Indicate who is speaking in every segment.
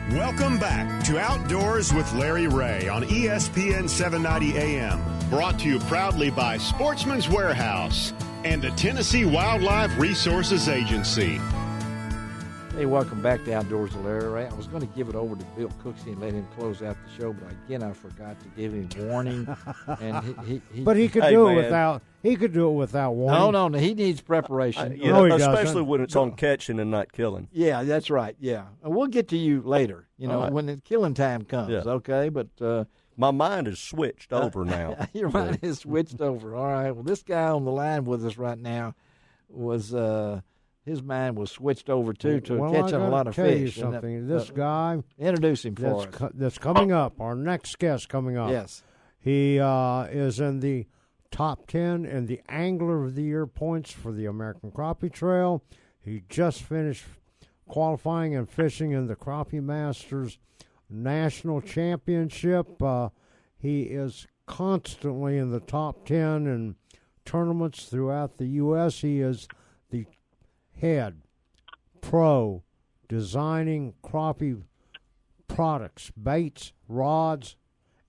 Speaker 1: Welcome back to Outdoors with Larry Ray on ESPN 790 AM. Brought to you proudly by Sportsman's Warehouse and the Tennessee Wildlife Resources Agency.
Speaker 2: Hey, welcome back to Outdoors with Larry Ray. I was going to give it over to Bill Cooksey and let him close out the show, but again, I forgot to give him warning. And
Speaker 3: but he could do it without. He could do it without warning.
Speaker 2: No, he needs preparation.
Speaker 4: Especially when it's on catching and not killing.
Speaker 2: Yeah, that's right. Yeah, and we'll get to you later. When the killing time comes. Yeah. Okay, but
Speaker 4: my mind is switched over now.
Speaker 2: Your mind is switched over. All right. Well, this guy on the line with us right now was. His mind was switched over, to catching a lot of fish.
Speaker 3: You something. This guy.
Speaker 2: Introduce him for us.
Speaker 3: That's coming up. Our next guest coming up.
Speaker 2: Yes.
Speaker 3: He is in the top 10 in the Angler of the Year points for the American Crappie Trail. He just finished qualifying and fishing in the Crappie Masters National Championship. He is constantly in the top 10 in tournaments throughout the U.S. He is the head pro designing crappie products, baits, rods,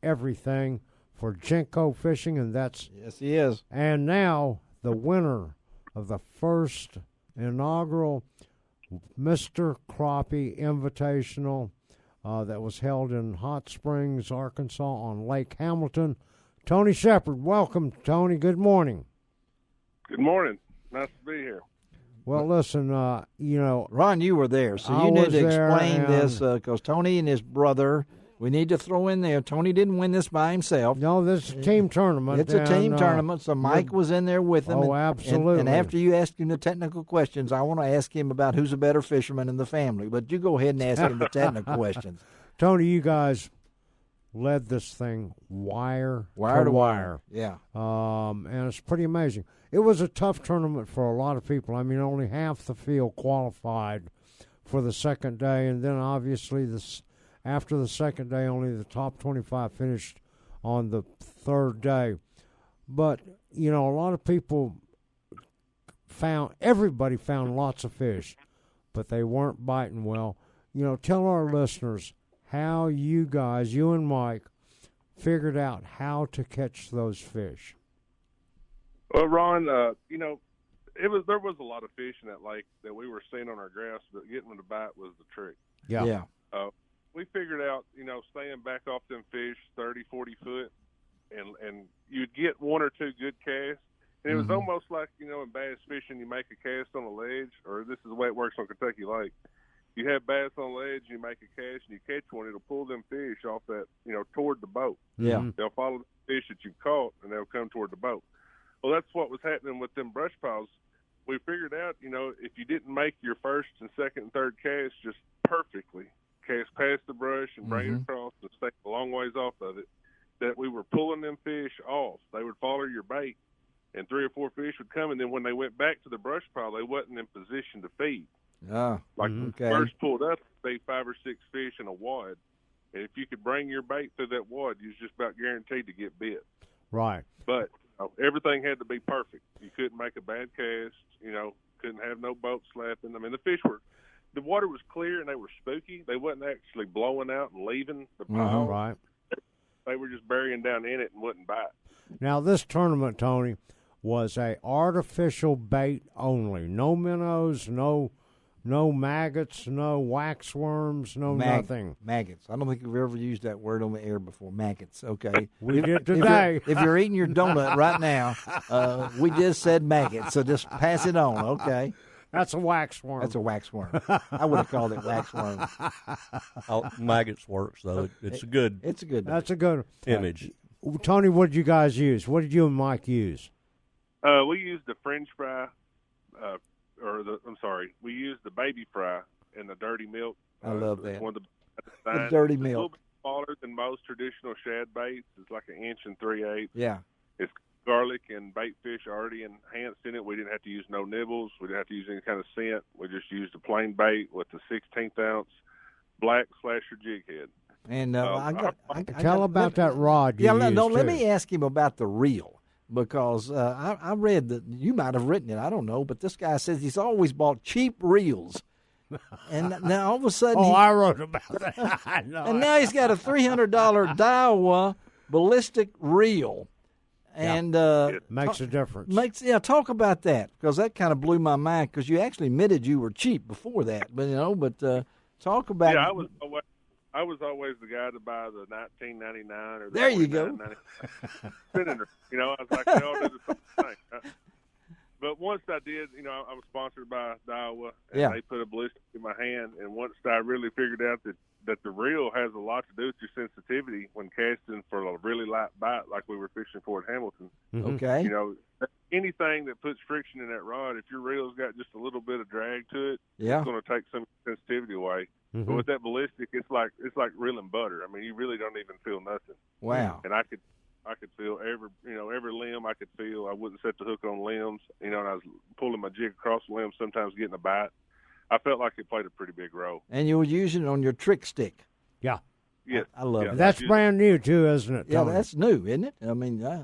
Speaker 3: everything for Genco Fishing, and that's
Speaker 2: yes, he is.
Speaker 3: And now the winner of the first inaugural Mr. Crappie Invitational that was held in Hot Springs, Arkansas, on Lake Hamilton. Tony Sheppard, welcome, Tony. Good morning.
Speaker 5: Good morning. Nice to be here.
Speaker 3: Well, listen,
Speaker 2: Ron, you were there, so you need to explain this because Tony and his brother, we need to throw in there, Tony didn't win this by himself.
Speaker 3: No, this is a team tournament.
Speaker 2: It's a team tournament, so Mike was in there with him.
Speaker 3: Oh, absolutely.
Speaker 2: And after you ask him the technical questions, I want to ask him about who's a better fisherman in the family, but you go ahead and ask him the technical questions.
Speaker 3: Tony, you guys led this thing wire to wire.
Speaker 2: Yeah.
Speaker 3: And it's pretty amazing. It was a tough tournament for a lot of people. I mean, only half the field qualified for the second day, and then obviously after the second day, only the top 25 finished on the third day. But, a lot of people everybody found lots of fish, but they weren't biting well. Tell our listeners how you guys, you and Mike, figured out how to catch those fish.
Speaker 5: Well, Ron, there was a lot of fish in that lake that we were seeing on our graphs, but getting them to bite was the trick.
Speaker 3: Yeah.
Speaker 5: We figured out, staying back off them fish 30, 40 foot, and you'd get one or two good casts. And it was almost like, in bass fishing, you make a cast on a ledge, or this is the way it works on Kentucky Lake. You have bass on the ledge, you make a cast, and you catch one, it'll pull them fish off that, toward the boat.
Speaker 2: Yeah.
Speaker 5: They'll follow the fish that you caught, and they'll come toward the boat. Well, that's what was happening with them brush piles. We figured out, if you didn't make your first and second and third cast just perfectly, cast past the brush and bring it across and stay a long ways off of it, that we were pulling them fish off. They would follow your bait, and 3 or 4 fish would come, and then when they went back to the brush pile, they wasn't in position to feed. When we first pulled up, they 5 or 6 fish in a wad, and if you could bring your bait through that wad, you was just about guaranteed to get bit.
Speaker 3: Right.
Speaker 5: But everything had to be perfect. You couldn't make a bad cast. Couldn't have no boat slapping. I mean, the water was clear and they were spooky. They wasn't actually blowing out and leaving the pile.
Speaker 3: Right.
Speaker 5: They were just burying down in it and wouldn't bite.
Speaker 3: Now, this tournament, Tony, was a artificial bait only. No minnows, no maggots, no waxworms, nothing.
Speaker 2: Maggots. I don't think we've ever used that word on the air before. Maggots. Okay.
Speaker 3: We did today.
Speaker 2: If you're eating your donut right now, we just said maggots, so just pass it on. Okay.
Speaker 3: That's a waxworm.
Speaker 2: That's a waxworm. I would have called it waxworm.
Speaker 4: Maggots works though. That's a good image.
Speaker 3: Tony, what did you guys use? What did you and Mike use?
Speaker 5: We used the French fry. We used the baby fry and the dirty milk.
Speaker 2: I love that.
Speaker 5: The
Speaker 2: dirty
Speaker 5: milk.
Speaker 2: It's
Speaker 5: a little bit smaller than most traditional shad baits. It's like 1 3/8 inches.
Speaker 2: Yeah.
Speaker 5: It's garlic and bait fish already enhanced in it. We didn't have to use no nibbles. We didn't have to use any kind of scent. We just used a plain bait with the 1/16 ounce black slasher jig head.
Speaker 2: And
Speaker 3: tell about that rod.
Speaker 2: Let me ask him about the reel. Because I read that you might have written it, I don't know, but this guy says he's always bought cheap reels And now all of a sudden,
Speaker 3: I wrote about that.
Speaker 2: And now he's got a $300 Daiwa ballistic reel. And
Speaker 3: makes a difference.
Speaker 2: Talk about that, because that kind of blew my mind, because you actually admitted you were cheap before that. But talk about.
Speaker 5: Yeah, I was always the guy to buy the 1999 or the
Speaker 2: there you go.
Speaker 5: Senator. I was like, they all did the same thing. But once I did, I was sponsored by Daiwa, and they put a ballistic in my hand. And once I really figured out that the reel has a lot to do with your sensitivity when casting for a really light bite, like we were fishing for at Hamilton.
Speaker 2: Okay.
Speaker 5: Anything that puts friction in that rod, if your reel's got just a little bit of drag to it,
Speaker 2: it's
Speaker 5: going to take some sensitivity away. But with that ballistic, it's like reeling butter. I mean, you really don't even feel nothing.
Speaker 2: Wow.
Speaker 5: And I could feel every limb I could feel. I wouldn't set the hook on limbs, and I was pulling my jig across the limbs, sometimes getting a bite. I felt like it played a pretty big role.
Speaker 2: And you were using it on your trick stick.
Speaker 3: Yeah.
Speaker 5: Yes.
Speaker 2: I love it.
Speaker 3: That's brand new, too, isn't it, Tony?
Speaker 2: Yeah, that's new, isn't it? I mean,
Speaker 5: yes.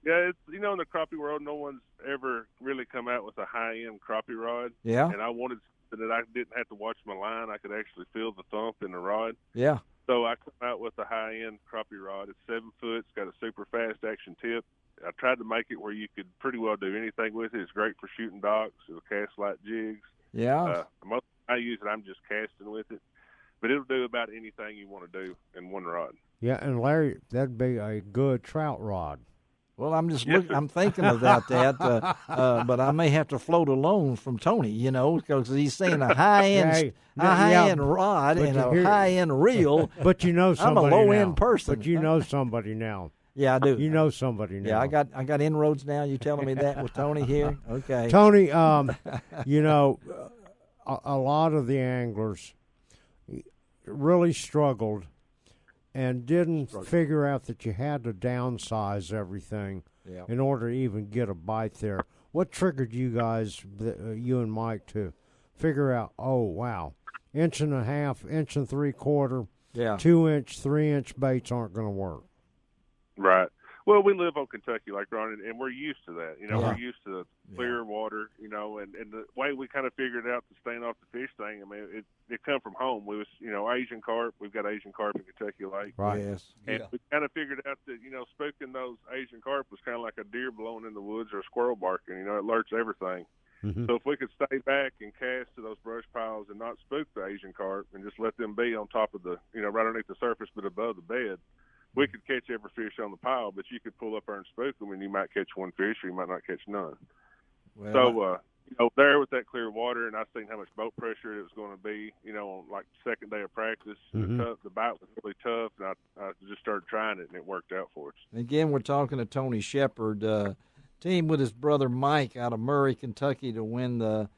Speaker 5: Yeah, it's, in the crappie world, no one's ever really come out with a high-end crappie rod.
Speaker 2: Yeah.
Speaker 5: And I wanted something that I didn't have to watch my line. I could actually feel the thump in the rod.
Speaker 2: Yeah.
Speaker 5: So I come out with a high-end crappie rod. It's 7 foot. It's got a super fast action tip. I tried to make it where you could pretty well do anything with it. It's great for shooting docks. It'll cast light jigs.
Speaker 2: Yeah.
Speaker 5: Most I use it, I'm just casting with it. But it'll do about anything you want to do in one rod.
Speaker 3: Yeah, and Larry, that'd be a good trout rod.
Speaker 2: Well, I'm just I'm thinking about that, but I may have to float a loan from Tony, because he's saying a high-end rod and a high-end reel.
Speaker 3: But you know somebody
Speaker 2: I'm a low-end person.
Speaker 3: But you know somebody now.
Speaker 2: Yeah, I do.
Speaker 3: You know somebody now.
Speaker 2: Yeah, I got inroads now. You telling me that with Tony here? Okay.
Speaker 3: Tony, a lot of the anglers really struggled and didn't figure out that you had to downsize everything in order to even get a bite there. What triggered you guys, you and Mike, to figure out, 1.5 inches, 1 3/4, 2 inch, 3 inch baits aren't going to work?
Speaker 5: Right. Well, we live on Kentucky, like Ron, and we're used to that. We're used to clear water, and the way we kind of figured out the staying off the fish thing, I mean, it come from home. We was, Asian carp. We've got Asian carp in Kentucky Lake.
Speaker 3: Right.
Speaker 2: Yes.
Speaker 5: And we kind of figured out that, spooking those Asian carp was kind of like a deer blowing in the woods or a squirrel barking. It alerts everything.
Speaker 3: Mm-hmm.
Speaker 5: So if we could stay back and cast to those brush piles and not spook the Asian carp and just let them be on top of the, right underneath the surface but above the bed, we could catch every fish on the pile, but you could pull up there and spook them, and you might catch one fish or you might not catch none. Well, so, there with that clear water, and I seen how much boat pressure it was going to be, on like second day of practice.
Speaker 3: Mm-hmm.
Speaker 5: The bite was really tough, and I just started trying it, and it worked out for us.
Speaker 2: Again, we're talking to Tony Sheppard, team with his brother Mike out of Murray, Kentucky, to win the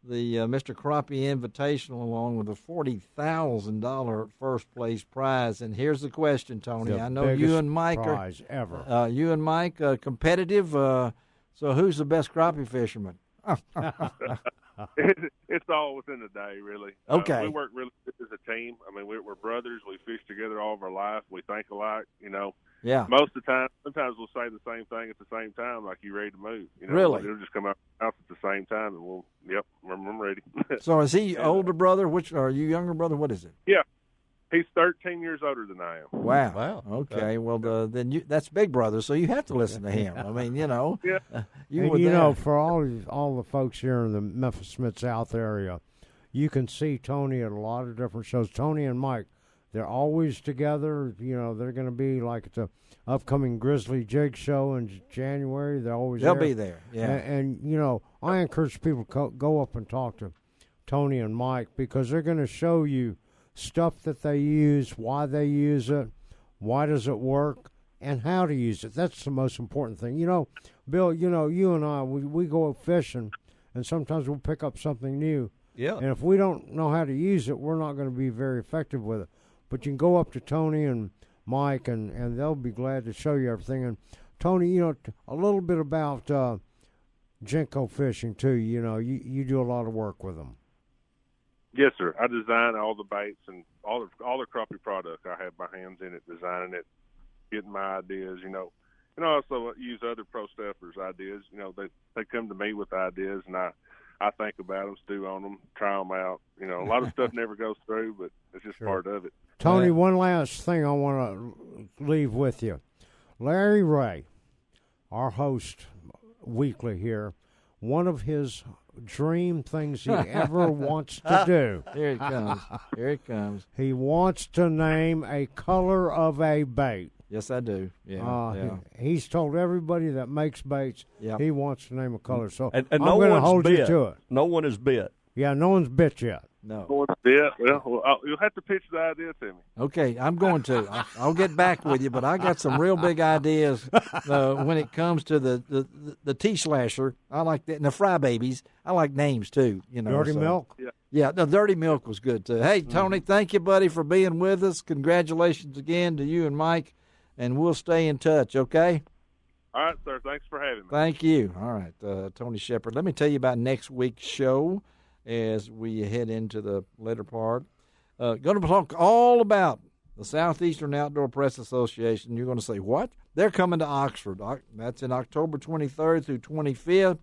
Speaker 2: Mr. Crappie Invitational, along with a $40,000 first place prize. And here's the question, Tony. I know you and Mike
Speaker 3: prize ever.
Speaker 2: You and Mike competitive. So who's the best crappie fisherman?
Speaker 5: It's all within the day, really.
Speaker 2: Okay.
Speaker 5: We work really good as a team. I mean, we're brothers. We fish together all of our life. We think alike.
Speaker 2: Yeah.
Speaker 5: Most of the time, sometimes we'll say the same thing at the same time, like you ready to move.
Speaker 2: Really?
Speaker 5: It'll just come out at the same time, and I'm ready.
Speaker 2: So is he older brother? Or are you younger brother? What is it?
Speaker 5: Yeah. He's 13 years older than I am.
Speaker 2: Wow. Okay. Well, then that's Big Brother, so you have to listen to him. I mean,
Speaker 3: Yeah. For all the folks here in the Memphis Mid-South area, you can see Tony at a lot of different shows. Tony and Mike, they're always together. They're going to be like at the upcoming Grizzly Jig Show in January. They'll
Speaker 2: be there. Yeah.
Speaker 3: And I encourage people to go up and talk to Tony and Mike, because they're going to show you stuff that they use, why they use it, why does it work, and how to use it. That's the most important thing. Bill, you and I, we go fishing, and sometimes we'll pick up something new.
Speaker 4: Yeah.
Speaker 3: And if we don't know how to use it, we're not going to be very effective with it. But you can go up to Tony and Mike, and they'll be glad to show you everything. And Tony, a little bit about Jinko fishing too. You do a lot of work with them.
Speaker 5: Yes, sir. I design all the baits and all the crappie product. I have my hands in it, designing it, getting my ideas, and I also use other pro staffers' ideas. They come to me with ideas, and I I think about them, stew on them, try them out. You know, a lot of stuff never goes through, but it's just part of it.
Speaker 3: Tony, one last thing I want to leave with you. Larry Ray, our host weekly here, one of his dream things he ever wants to do.
Speaker 2: Here it comes. Here it comes.
Speaker 3: He wants to name a color of a bait.
Speaker 2: Yes, I do. Yeah.
Speaker 3: He's told everybody that makes baits he wants to name a color. So
Speaker 4: and
Speaker 3: I'm
Speaker 4: no
Speaker 3: going to
Speaker 4: one's
Speaker 3: hold
Speaker 4: bit.
Speaker 3: you to it.
Speaker 4: No one is bit.
Speaker 3: Yeah, no one's bit yet.
Speaker 2: No.
Speaker 5: Yeah, well, you'll have to pitch the idea to me.
Speaker 2: Okay, I'm going to. I'll get back with you, but I got some real big ideas when it comes to the T-slasher. I like that. And the Fry Babies. I like names, too. You know,
Speaker 3: Dirty Milk?
Speaker 2: Yeah, the Dirty Milk was good, too. Hey, Tony, thank you, buddy, for being with us. Congratulations again to you and Mike, and we'll stay in touch, okay?
Speaker 5: All right, sir. Thanks for having me.
Speaker 2: Thank you. All right, Tony Sheppard. Let me tell you about next week's show as we head into the later part. Going to talk all about the Southeastern Outdoor Press Association. You're going to say, what? They're coming to Oxford. That's in October 23rd through 25th.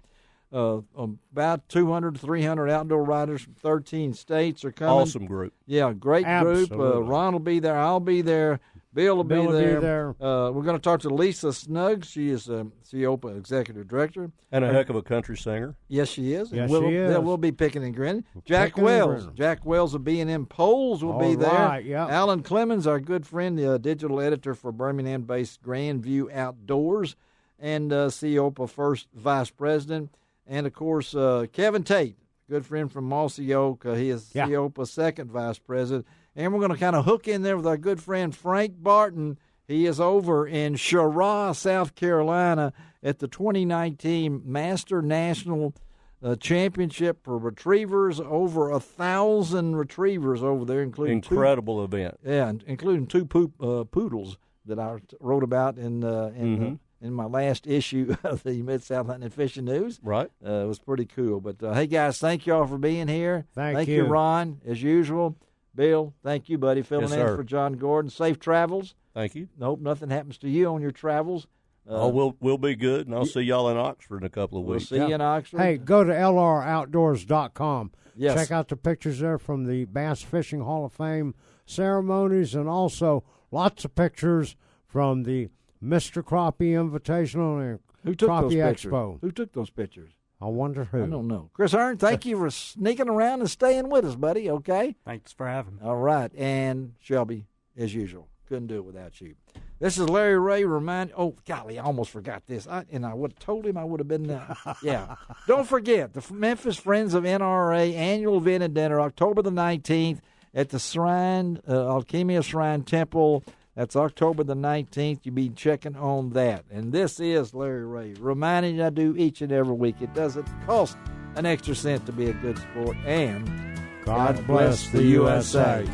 Speaker 2: About 200 to 300 outdoor riders from 13 states are coming.
Speaker 4: Awesome group.
Speaker 2: Yeah, great group. Ron will be there. I'll be there. Bill will be there. We're going to talk to Lisa Snuggs. She is CEOPA Executive Director.
Speaker 4: And a heck of a country singer.
Speaker 2: Yes, she is.
Speaker 3: Yes, she is.
Speaker 2: We'll be picking and grinning. Jack Wells. Jack Wells of B&M Polls will be there.
Speaker 3: Right, yeah.
Speaker 2: Alan Clemens, our good friend, the digital editor for Birmingham-based Grandview Outdoors, and CEOPA First Vice President. And, of course, Kevin Tate, good friend from Mossy Oak. He is CEOPA Second Vice President. And we're going to kind of hook in there with our good friend Frank Barton. He is over in Cheraw, South Carolina, at the 2019 Master National Championship for Retrievers. Over 1,000 retrievers over there, including
Speaker 4: incredible event.
Speaker 2: Yeah, including two poodles that I wrote about in my last issue of the Mid-South Hunting and Fishing News.
Speaker 4: Right.
Speaker 2: It was pretty cool. But, hey, guys, thank you all for being here.
Speaker 3: Thank
Speaker 2: you, Ron, as usual. Bill, thank you, buddy, filling in for John Gordon. Safe travels.
Speaker 4: Thank you.
Speaker 2: Hope nothing happens to you on your travels.
Speaker 4: We'll be good, and I'll see y'all in Oxford in a couple of weeks.
Speaker 2: We'll see you in Oxford.
Speaker 3: Hey, go to lroutdoors.com.
Speaker 2: Yes.
Speaker 3: Check out the pictures there from the Bass Fishing Hall of Fame ceremonies, and also lots of pictures from the Mr. Crappie Invitational and
Speaker 2: Who took
Speaker 3: Crappie
Speaker 2: those pictures?
Speaker 3: Expo.
Speaker 2: Who took those pictures?
Speaker 3: I wonder who.
Speaker 2: I don't know. Chris Hearn, thank you for sneaking around and staying with us, buddy, okay?
Speaker 6: Thanks for having me.
Speaker 2: All right. And Shelby, as usual, couldn't do it without you. This is Larry Ray. Oh, golly, I almost forgot this. I would have told him I would have been yeah. Don't forget, the Memphis Friends of NRA annual event and dinner, October the 19th at the Shrine, Alchemia Shrine Temple. That's October the 19th. You'll be checking on that. And this is Larry Ray, reminding you I do each and every week. It doesn't cost an extra cent to be a good sport. And God bless the USA.